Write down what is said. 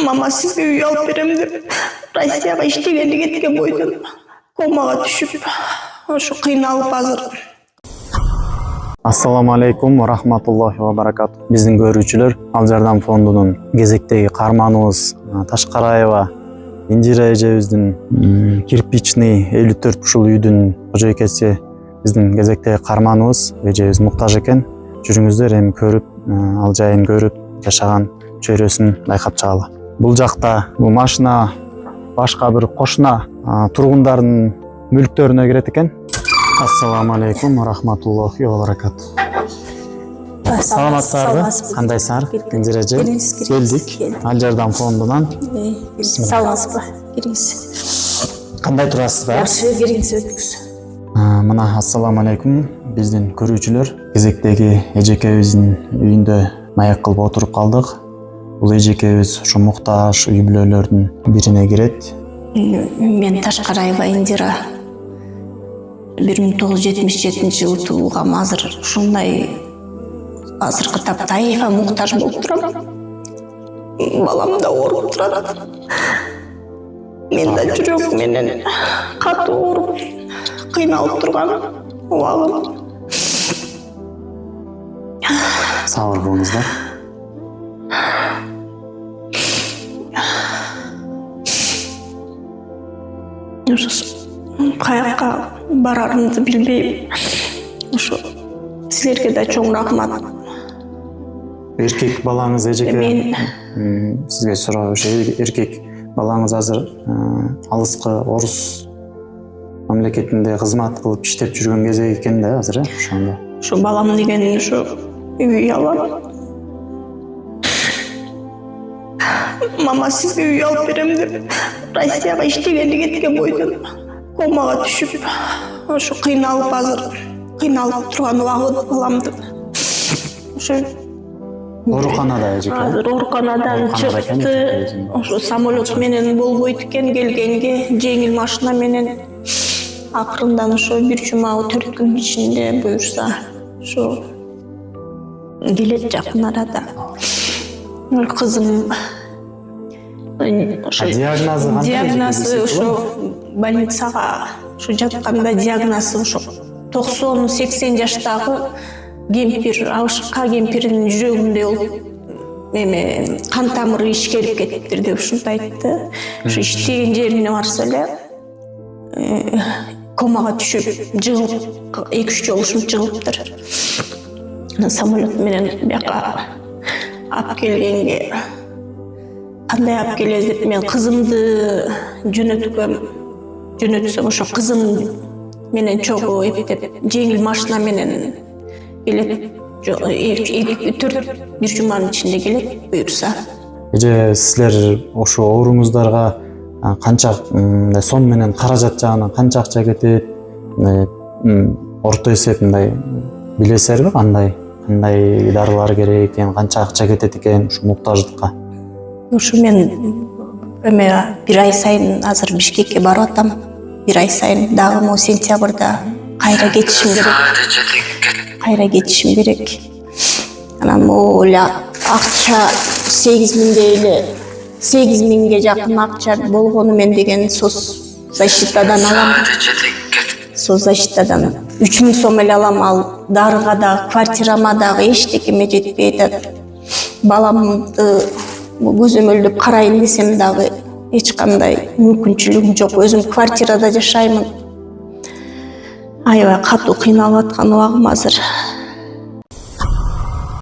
Мама сізге үй алып берем деп Россияға иштегенди кеткен бойдон комага түшүп, ошо кыйналып азыр. Ассаламу алейкум ва рахматуллахи ва баракату. Биздин көрүүчүлөр, Ал Жардам фондунун кезектеги каарманыбыз Ташкараева Индира эжебиздин кирпичный 54 бушул үйдүн кожойкеси биздин кезектеги каарманыбыз эжебиз муктаж экен. Жүрүңүздөр эми көрүп, ал жайын көрүп жашаган чөйрөсүн байкап чыгалы. Бул жакта бул машина башка бир кошуна тургундардын мүлктөрүнө кирет экен. Ассаламу алейкум ва рахматуллахи ва баракату. Саламатсыздарбы? Кандайсыздар? Индира эже, келдик. Ал Жардам фондунан. Саламатсызбы? Кириңиз. Кандай турасыздар? Жакшы, кириңиз өтүңүз. Мына ассаламу алейкум. Биздин көрүүчүлөр, кезектеги эжекебиздин үйүндө маек кылып отуруп калдык. Бул эжекебиз ушу муктаж үй бүлөлөрдүн бирине кирет. Мен Ташкараева Индира. 1977-жылы туулгам. Азыр ушундай азыркы тапта айга муктаж болуп турам. Балам да ооруп турат. Мен да жүрөк менен катуу ооруп, кыйналып турган убагым. Сабыр болуңуздар. Каяка барарымды билбейм. Ошо силерге да чоң рахмат. Эркек балаңыз эжеке, сизге суроо, ошо эркек балаңыз азыр алыскы орус мамлекетинде кызмат кылып иштеп жүргөн кезеги экен да азыр, ошондо. Ошо балам деген ошо үй алам. Мама сизге үй алып берем деп Россияга иштегенди кеткен бойдон комага түшүп, ошо кыйналып азыр кыйналып турган убагы баламды. Ошо Ооруканада эжеке. азыр ооруканадан чыкты. Ошо самолет менен болбойт экен келгенге, жеңил машина менен. Акырындан ошо бир жума 4 күн ичинде буюрса ошо келет жакын арада. Кызым диагнозу ошо больницага ошо жатканда диагнозу ошо 90-80 жаштагы кемпир, алышка кемпирдин жүрөгүндө эме кан тамыры ишкерип кетиптир деп ушундай айтты. Ошо иштеген жерине барса эле комага түшүп, жыгылып 2-3 жолу ушинтип жыгылыптыр. Самолет менен бияка алып келгенге кандай алып келебиз деп мен кызымды жөнөтсөм ошо кызым менен чогуу эптеп жеңил машина менен келет. 4 бир жуманын ичинде келет буюрса. Эже, силер ошо ооруңуздарга канча сом менен каражат жагынан канча акча кетет? Орто эсеп мындай билесизерби, кандай дарылар керек экен, канча акча кетет экен ушу муктаждыкка? Ошо мен эме бир ай сайын азыр Бишкекке барып атам. Бир ай сайын дагы могу сентябрда кайра кетишим керек. Анан могу эле акча 8 миңге жакын акча болгону мен деген соцзащитадан алам. Соцзащитадан 3000 сом эле алам, ал дарыга дагы, квартирама дагы эчтекеме жетпей атат. Баламды көзөмөлдөп карайын десем дагы эч кандай мүмкүнчүлүгүм жок. Өзүм квартирада жашаймын. Аябай катуу кыйналып аткан убагым азыр.